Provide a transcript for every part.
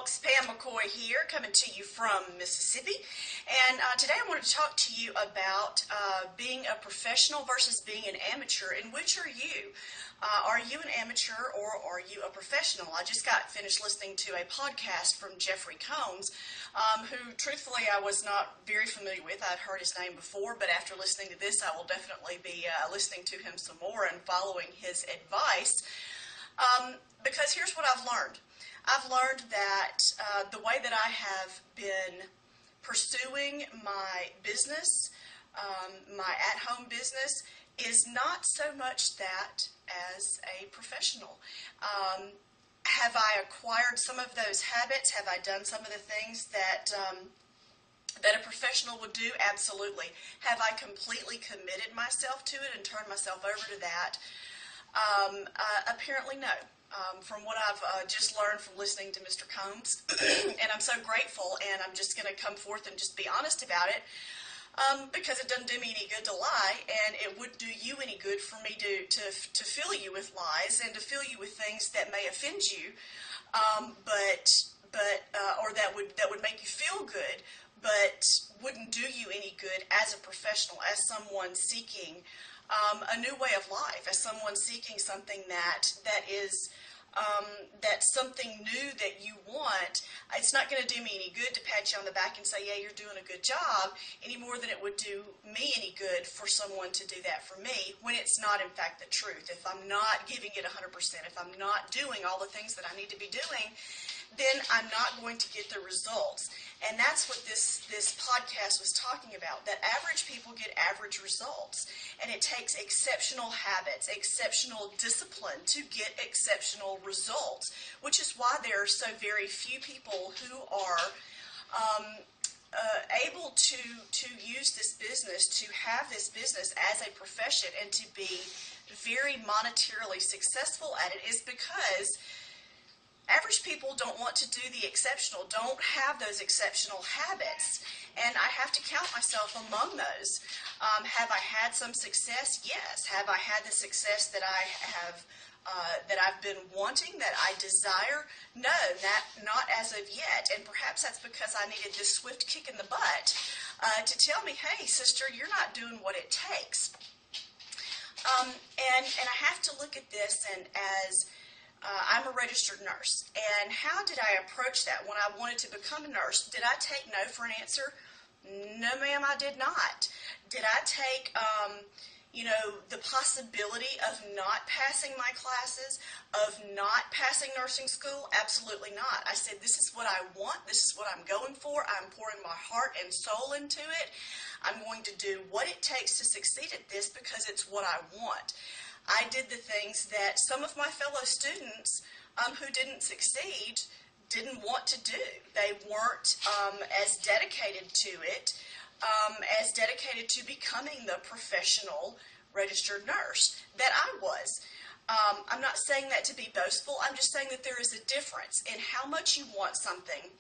folks, Pam McCoy here, coming to you from Mississippi. And today I want to talk to you about being a professional versus being an amateur. And which are you? Are you an amateur or are you a professional? I just got finished listening to a podcast from Jeffery Combs, who truthfully I was not very familiar with. I'd heard his name before, but after listening to this, I will definitely be listening to him some more and following his advice. Because here's what I've learned. I've learned that the way that I have been pursuing my business, my at-home business, is not so much that as a professional. Have I acquired some of those habits? Have I done some of the things that that a professional would do? Absolutely. Have I completely committed myself to it and turned myself over to that? Apparently no. From what I've just learned from listening to Mr. Combs, and I'm so grateful, and I'm just going to come forth and just be honest about it, because it doesn't do me any good to lie, and it wouldn't do you any good for me to fill you with lies and to fill you with things that may offend you, or that would make you feel good, but wouldn't do you any good as a professional, as someone seeking a new way of life, as someone seeking something that is that's something new that you want. It's not going to do me any good to pat you on the back and say, yeah, you're doing a good job, any more than it would do me any good for someone to do that for me, when it's not in fact the truth. If I'm not giving it 100%, if I'm not doing all the things that I need to be doing, then I'm not going to get the results. And that's what this podcast was talking about, that average people get average results. And it takes exceptional habits, exceptional discipline to get exceptional results, which is why there are so very few people who are able to use this business, to have this business as a profession and to be very monetarily successful at it, is because average people don't want to do the exceptional, don't have those exceptional habits, and I have to count myself among those. Have I had some success? Yes. Have I had the success that I have, that I've been wanting, that I desire? No, not as of yet, and perhaps that's because I needed this swift kick in the butt to tell me, hey, sister, you're not doing what it takes. And I have to look at this and as I'm a registered nurse, and how did I approach that when I wanted to become a nurse? Did I take no for an answer? No, ma'am, I did not. Did I take, the possibility of not passing my classes, of not passing nursing school? Absolutely not. I said, this is what I want. This is what I'm going for. I'm pouring my heart and soul into it. I'm going to do what it takes to succeed at this because it's what I want. I did the things that some of my fellow students who didn't succeed didn't want to do. They weren't as dedicated to it, as dedicated to becoming the professional registered nurse that I was. I'm not saying that to be boastful. I'm just saying that there is a difference in how much you want something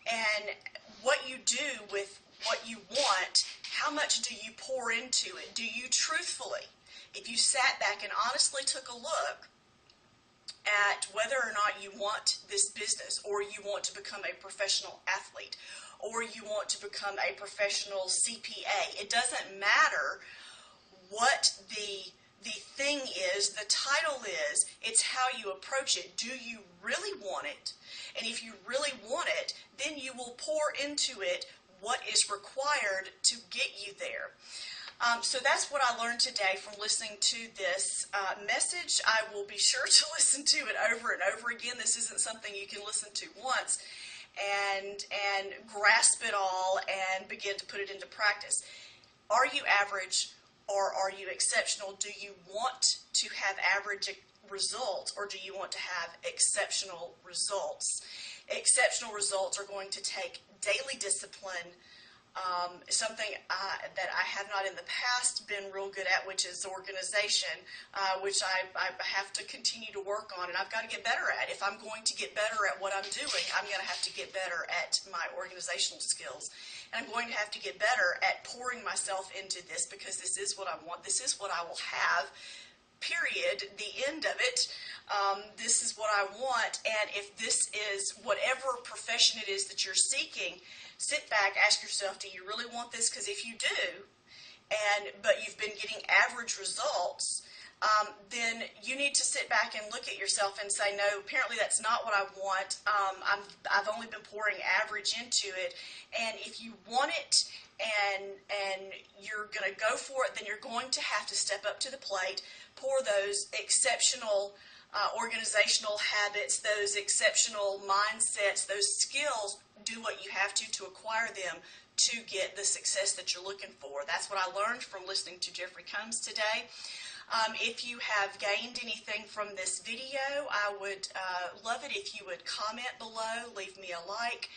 and what you do with what you want. How much do you pour into it? Do you truthfully? If you sat back and honestly took a look at whether or not you want this business, or you want to become a professional athlete, or you want to become a professional CPA, it doesn't matter what the thing is, the title is, it's how you approach it. Do you really want it? And if you really want it, then you will pour into it what is required to get you there. So that's what I learned today from listening to this message. I will be sure to listen to it over and over again. This isn't something you can listen to once and grasp it all and begin to put it into practice. Are you average or are you exceptional? Do you want to have average results or do you want to have exceptional results? Exceptional results are going to take daily discipline, something that I have not in the past been real good at, which is organization, which I have to continue to work on, and I've got to get better at. If I'm going to get better at what I'm doing, I'm going to have to get better at my organizational skills, and I'm going to have to get better at pouring myself into this, because this is what I want. This is what I will have, period, the end of it. This is what I want, and if this is whatever profession profession it is that you're seeking, sit back, ask yourself, do you really want this? Because if you do, but you've been getting average results, then you need to sit back and look at yourself and say, no, apparently that's not what I want. I've only been pouring average into it, and if you want it and you're going to go for it, then you're going to have to step up to the plate, pour those exceptional organizational habits, those exceptional mindsets, those skills, do what you have to acquire them to get the success that you're looking for. That's what I learned from listening to Jeffery Combs today. If you have gained anything from this video, I would love it if you would comment below, leave me a like,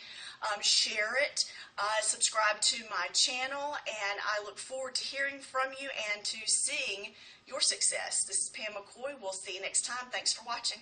share it, subscribe to my channel, and I look forward to hearing from you and to seeing your success. This is Pam McCoy. We'll see you next time. Thanks for watching.